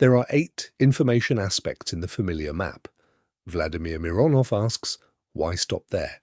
There are 8 information aspects in the familiar map. Vladimir Mironov asks, why stop there?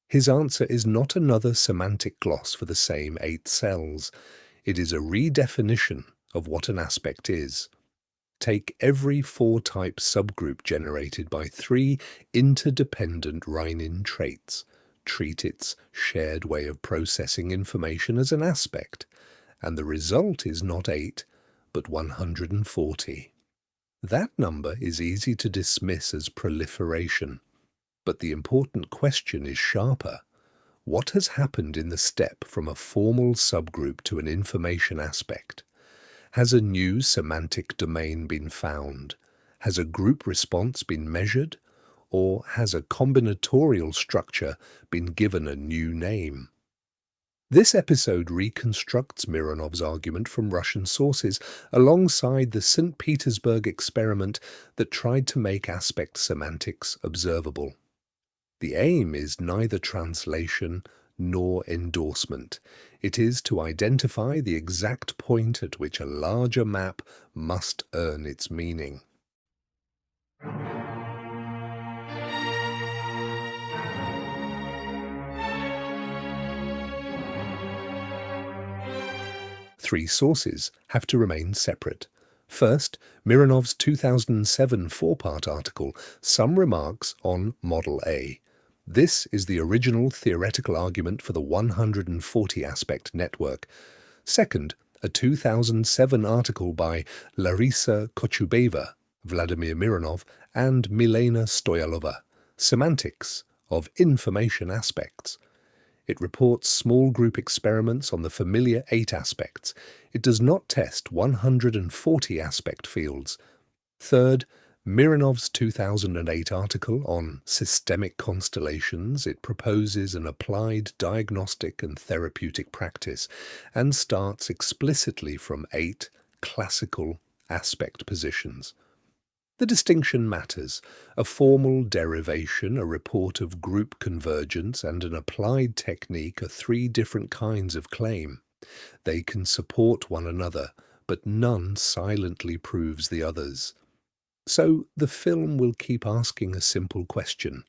His answer is not another semantic gloss for the same 8 cells. It is a redefinition of what an aspect is. Take every 4-type subgroup generated by 3 interdependent Reinin traits. Treat its shared way of processing information as an aspect, and the result is not 8, but 140. That number is easy to dismiss as proliferation, but the important question is sharper. What has happened in the step from a formal subgroup to an information aspect? Has a new semantic domain been found? Has a group response been measured? Or has a combinatorial structure been given a new name? This episode reconstructs Mironov's argument from Russian sources alongside the St Petersburg experiment that tried to make aspect semantics observable. The aim is neither translation nor endorsement. It is to identify the exact point at which a larger map must earn its meaning. Three sources have to remain separate. First, Mironov's 2007 4-part article, Some Remarks on Model A. This is the original theoretical argument for the 140-aspect network. Second, a 2007 article by Larisa Kochubeeva, Vladimir Mironov, and Milena Stoyalova, Semantics of Information Aspects. It reports small group experiments on the familiar 8 aspects. It does not test 140 aspect fields. Third, Mironov's 2008 article on systemic constellations. It proposes an applied diagnostic and therapeutic practice and starts explicitly from 8 classical aspect positions. The distinction matters. A formal derivation, a report of group convergence, and an applied technique are 3 different kinds of claim. They can support one another, but none silently proves the others. So the film will keep asking a simple question.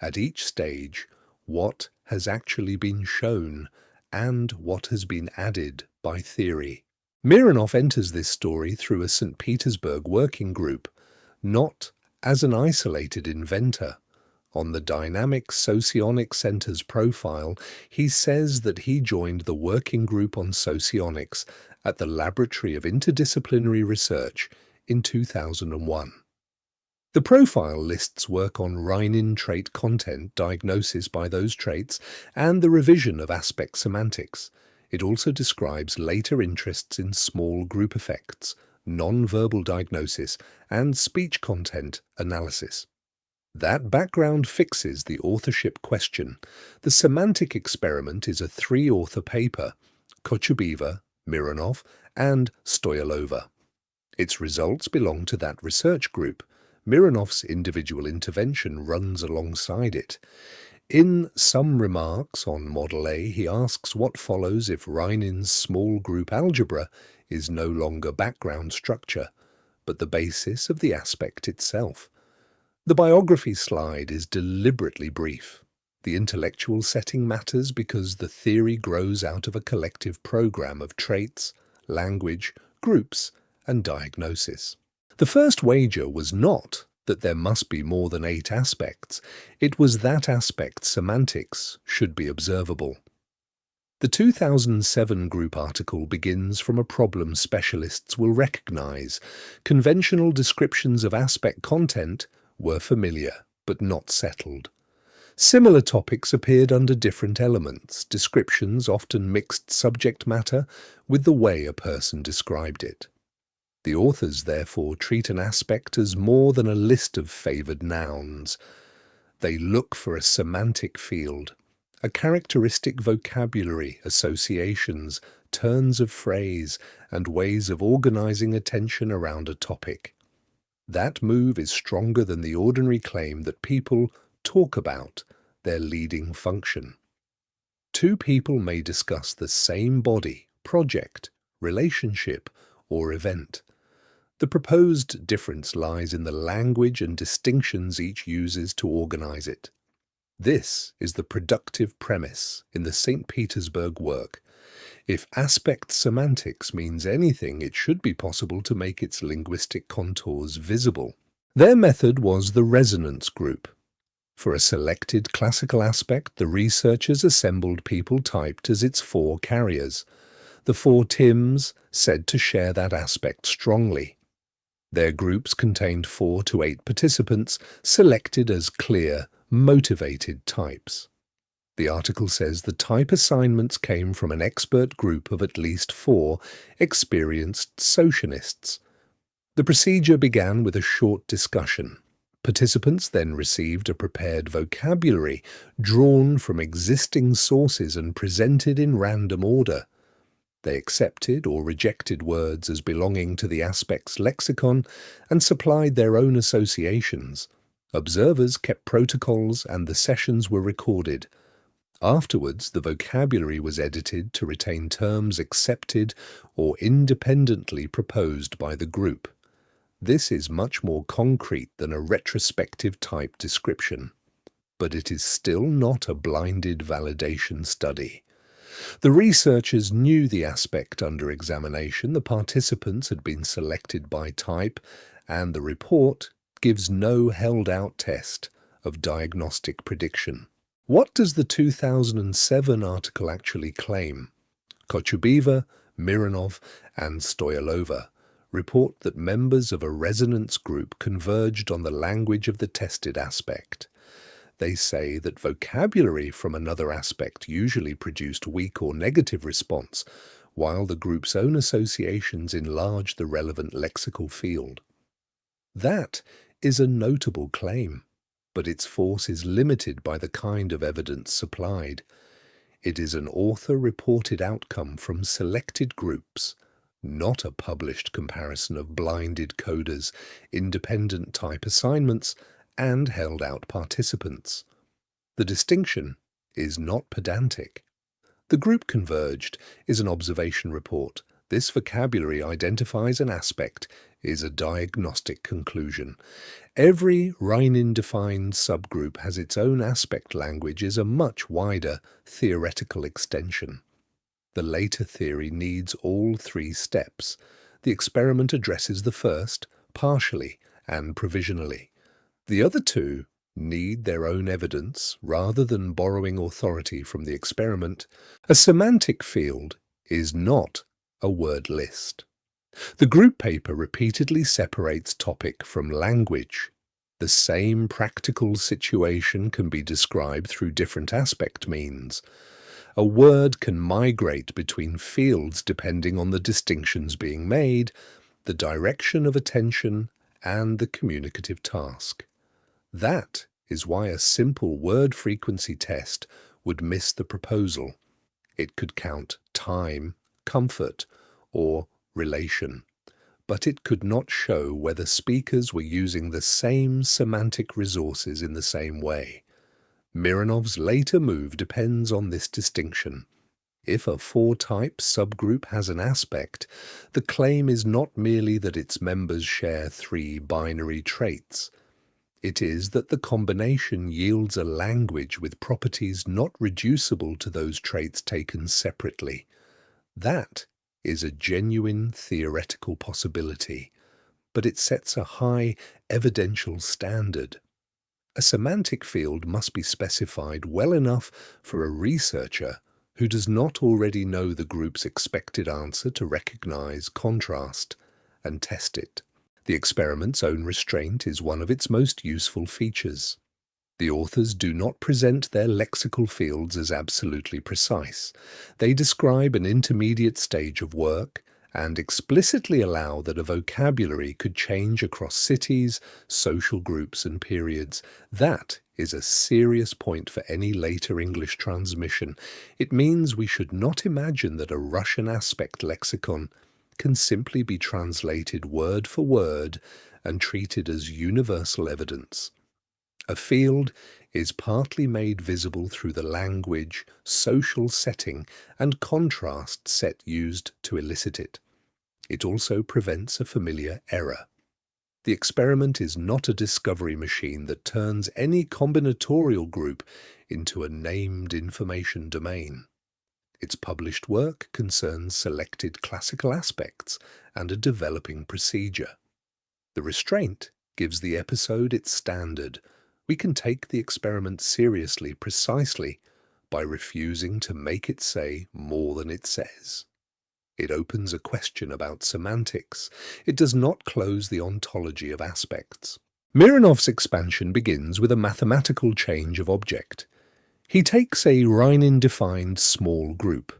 At each stage, what has actually been shown and what has been added by theory? Mironov enters this story through a St Petersburg working group, not as an isolated inventor. On the Dynamic Socionics Center's profile, he says that he joined the working group on socionics at the Laboratory of Interdisciplinary Research in 2001. The profile lists work on Reinin trait content, diagnosis by those traits, and the revision of aspect semantics. It also describes later interests in small group effects, non-verbal diagnosis, and speech content analysis. That background fixes the authorship question. The semantic experiment is a 3-author paper: Kochubeeva, Mironov, and Stoyalova. Its results belong to that research group. Mironov's individual intervention runs alongside it. In Some Remarks on Model A, he asks what follows if Reinin's small group algebra is no longer background structure, but the basis of the aspect itself. The biography slide is deliberately brief. The intellectual setting matters because the theory grows out of a collective program of traits, language, groups, and diagnosis. The first wager was not that there must be more than 8 aspects. It was that aspect semantics should be observable. The 2007 group article begins from a problem specialists will recognize. Conventional descriptions of aspect content were familiar, but not settled. Similar topics appeared under different elements. Descriptions often mixed subject matter with the way a person described it. The authors therefore treat an aspect as more than a list of favored nouns. They look for a semantic field, a characteristic vocabulary, associations, turns of phrase, and ways of organizing attention around a topic. That move is stronger than the ordinary claim that people talk about their leading function. 2 people may discuss the same body, project, relationship, or event. The proposed difference lies in the language and distinctions each uses to organize it. This is the productive premise in the St Petersburg work. If aspect semantics means anything, it should be possible to make its linguistic contours visible. Their method was the resonance group. For a selected classical aspect, the researchers assembled people typed as its four carriers, the four Tims said to share that aspect strongly. Their groups contained 4 to 8 participants selected as clear, motivated types. The article says the type assignments came from an expert group of at least 4 experienced socialists. The procedure began with a short discussion. Participants then received a prepared vocabulary drawn from existing sources and presented in random order. They accepted or rejected words as belonging to the aspect's lexicon and supplied their own associations. Observers kept protocols and the sessions were recorded. Afterwards, the vocabulary was edited to retain terms accepted or independently proposed by the group. This is much more concrete than a retrospective type description, but it is still not a blinded validation study. The researchers knew the aspect under examination, the participants had been selected by type, and the report gives no held-out test of diagnostic prediction. What does the 2007 article actually claim? Kochubeeva, Mironov, and Stoyalova report that members of a resonance group converged on the language of the tested aspect. They say that vocabulary from another aspect usually produced weak or negative response, while the group's own associations enlarged the relevant lexical field. That is a notable claim, but its force is limited by the kind of evidence supplied. It is an author-reported outcome from selected groups, not a published comparison of blinded coders, independent type assignments, and held-out participants. The distinction is not pedantic. The group converged is an observation report. This vocabulary identifies an aspect, is a diagnostic conclusion. Every Reinin-defined subgroup has its own aspect language is a much wider theoretical extension. The later theory needs all 3 steps. The experiment addresses the first, partially and provisionally. The other 2 need their own evidence rather than borrowing authority from the experiment. A semantic field is not a word list. The group paper repeatedly separates topic from language. The same practical situation can be described through different aspect means. A word can migrate between fields depending on the distinctions being made, the direction of attention, and the communicative task. That is why a simple word frequency test would miss the proposal. It could count time, comfort, or relation, but it could not show whether speakers were using the same semantic resources in the same way. Mironov's later move depends on this distinction. If a 4-type subgroup has an aspect, the claim is not merely that its members share 3 binary traits. It is that the combination yields a language with properties not reducible to those traits taken separately. That is a genuine theoretical possibility, but it sets a high evidential standard. A semantic field must be specified well enough for a researcher who does not already know the group's expected answer to recognize contrast and test it. The experiment's own restraint is one of its most useful features. The authors do not present their lexical fields as absolutely precise. They describe an intermediate stage of work and explicitly allow that a vocabulary could change across cities, social groups, and periods. That is a serious point for any later English transmission. It means we should not imagine that a Russian aspect lexicon can simply be translated word for word and treated as universal evidence. A field is partly made visible through the language, social setting, and contrast set used to elicit it. It also prevents a familiar error. The experiment is not a discovery machine that turns any combinatorial group into a named information domain. Its published work concerns selected classical aspects and a developing procedure. The restraint gives the episode its standard. We can take the experiment seriously precisely by refusing to make it say more than it says. It opens a question about semantics. It does not close the ontology of aspects. Mironov's expansion begins with a mathematical change of object. He takes a Reinin-defined small group,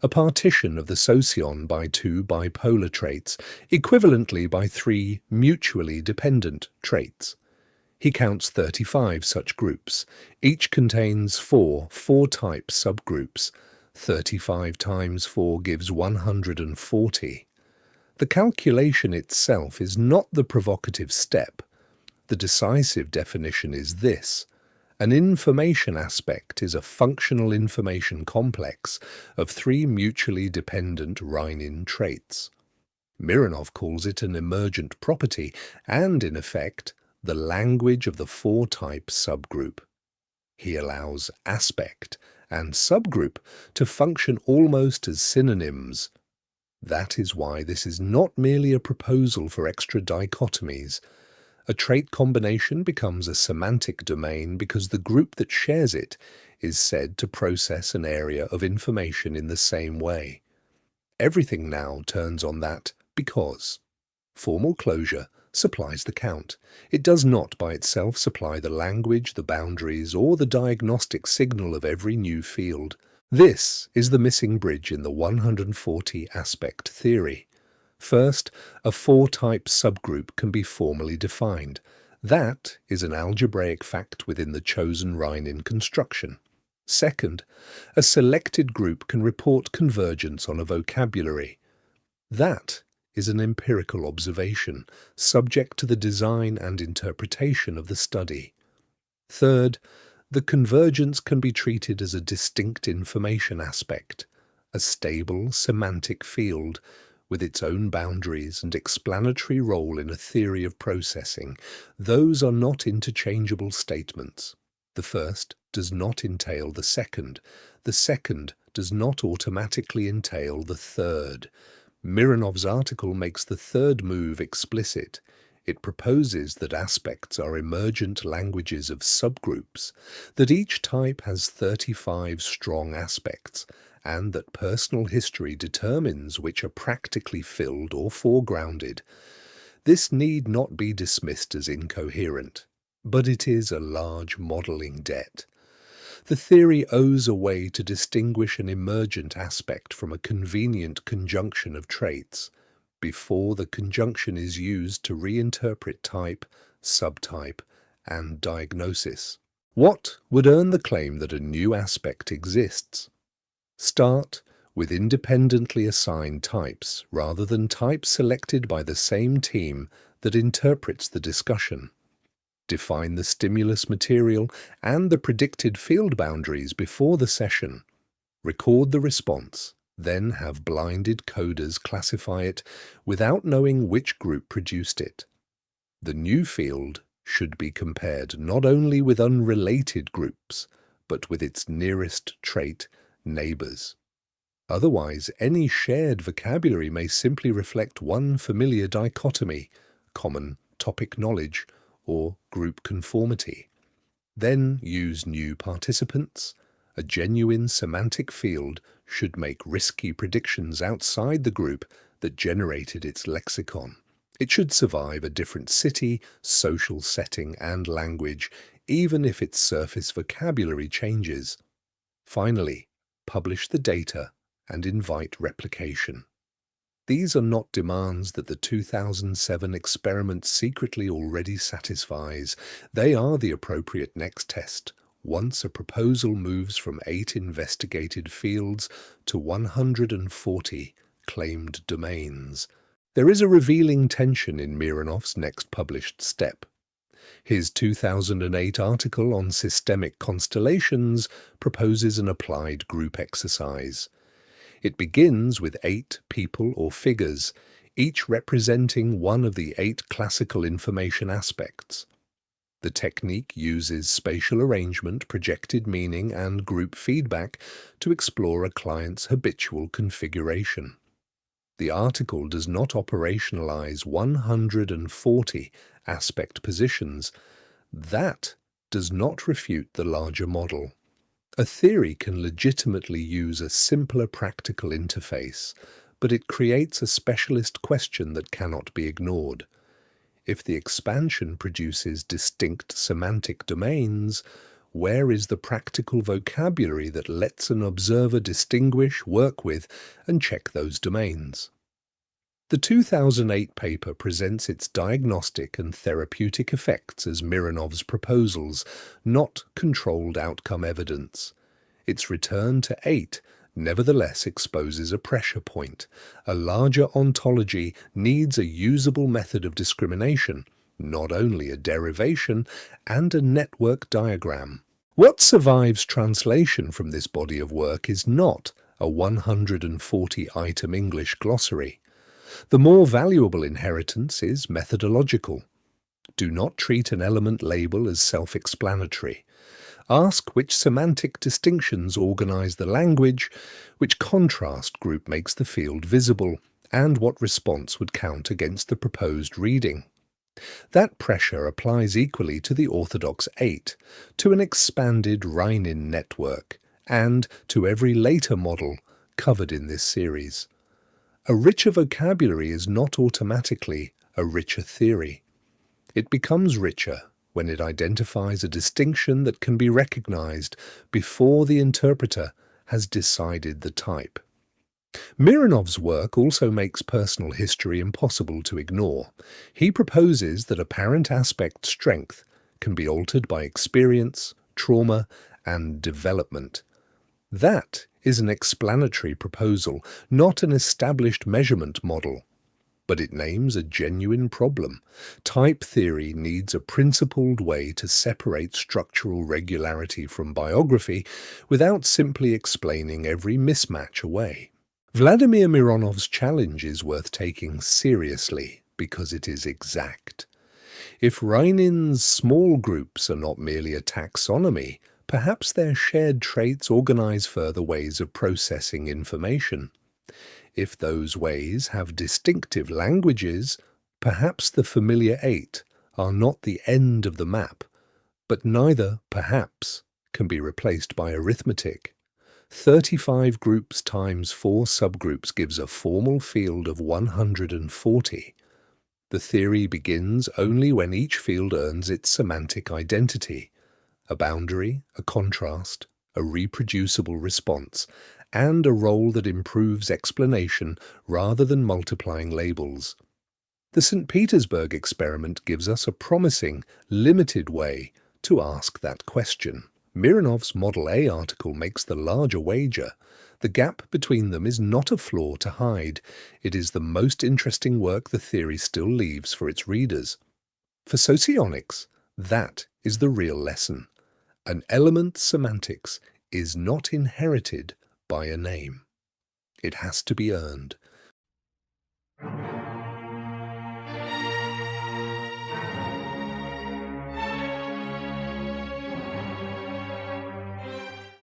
a partition of the sosion by two bipolar traits, equivalently by three mutually dependent traits. He counts 35 such groups. Each contains four type subgroups. 35 times 4 gives 140. The calculation itself is not the provocative step. The decisive definition is this: an information aspect is a functional information complex of three mutually dependent Reinin traits. Mironov calls it an emergent property and, in effect, the language of the four-type subgroup. He allows aspect and subgroup to function almost as synonyms. That is why this is not merely a proposal for extra dichotomies. A trait combination becomes a semantic domain because the group that shares it is said to process an area of information in the same way. Everything now turns on that because. Formal closure supplies the count. It does not by itself supply the language, the boundaries, or the diagnostic signal of every new field. This is the missing bridge in the 140 aspect theory. First, a four-type subgroup can be formally defined. That is an algebraic fact within the chosen Reinin construction. Second, a selected group can report convergence on a vocabulary. That is an empirical observation, subject to the design and interpretation of the study. Third, the convergence can be treated as a distinct information aspect, a stable semantic field with its own boundaries and explanatory role in a theory of processing. Those are not interchangeable statements. The first does not entail the second. The second does not automatically entail the third. Mironov's article makes the third move explicit. It proposes that aspects are emergent languages of subgroups, that each type has 35 strong aspects, and that personal history determines which are practically filled or foregrounded. This need not be dismissed as incoherent, but it is a large modelling debt. The theory owes a way to distinguish an emergent aspect from a convenient conjunction of traits before the conjunction is used to reinterpret type, subtype, and diagnosis. What would earn the claim that a new aspect exists? Start with independently assigned types rather than types selected by the same team that interprets the discussion. Define the stimulus material and the predicted field boundaries before the session. Record the response, then have blinded coders classify it without knowing which group produced it. The new field should be compared not only with unrelated groups, but with its nearest trait neighbors. Otherwise, any shared vocabulary may simply reflect one familiar dichotomy, common topic knowledge, or group conformity. Then use new participants. A genuine semantic field should make risky predictions outside the group that generated its lexicon. It should survive a different city, social setting, and language, even if its surface vocabulary changes. Finally, publish the data and invite replication. These are not demands that the 2007 experiment secretly already satisfies. They are the appropriate next test once a proposal moves from 8 investigated fields to 140 claimed domains. There is a revealing tension in Mironov's next published step. His 2008 article on systemic constellations proposes an applied group exercise. It begins with 8 people or figures, each representing one of the 8 classical information aspects. The technique uses spatial arrangement, projected meaning, and group feedback to explore a client's habitual configuration. The article does not operationalize 140 aspect positions. That does not refute the larger model. A theory can legitimately use a simpler practical interface, but it creates a specialist question that cannot be ignored. If the expansion produces distinct semantic domains, where is the practical vocabulary that lets an observer distinguish, work with, and check those domains? The 2008 paper presents its diagnostic and therapeutic effects as Mironov's proposals, not controlled outcome evidence. Its return to 8 nevertheless exposes a pressure point. A larger ontology needs a usable method of discrimination, not only a derivation, and a network diagram. What survives translation from this body of work is not a 140-item English glossary. The more valuable inheritance is methodological. Do not treat an element label as self-explanatory. Ask which semantic distinctions organize the language, which contrast group makes the field visible, and what response would count against the proposed reading. That pressure applies equally to the orthodox 8, to an expanded Reinin network, and to every later model covered in this series. A richer vocabulary is not automatically a richer theory. It becomes richer when it identifies a distinction that can be recognized before the interpreter has decided the type. Mironov's work also makes personal history impossible to ignore. He proposes that apparent aspect strength can be altered by experience, trauma, and development. That is an explanatory proposal, not an established measurement model. But it names a genuine problem. Type theory needs a principled way to separate structural regularity from biography without simply explaining every mismatch away. Vladimir Mironov's challenge is worth taking seriously because it is exact. If Reinin's small groups are not merely a taxonomy, perhaps their shared traits organize further ways of processing information. If those ways have distinctive languages, perhaps the familiar 8 are not the end of the map, but neither, perhaps, can be replaced by arithmetic. 35 groups times 4 subgroups gives a formal field of 140. The theory begins only when each field earns its semantic identity, a boundary, a contrast, a reproducible response, and a role that improves explanation rather than multiplying labels. The St Petersburg experiment gives us a promising, limited way to ask that question. Mironov's Model A article makes the larger wager. The gap between them is not a flaw to hide. It is the most interesting work the theory still leaves for its readers. For socionics, that is the real lesson. An element semantics is not inherited by a name. It has to be earned.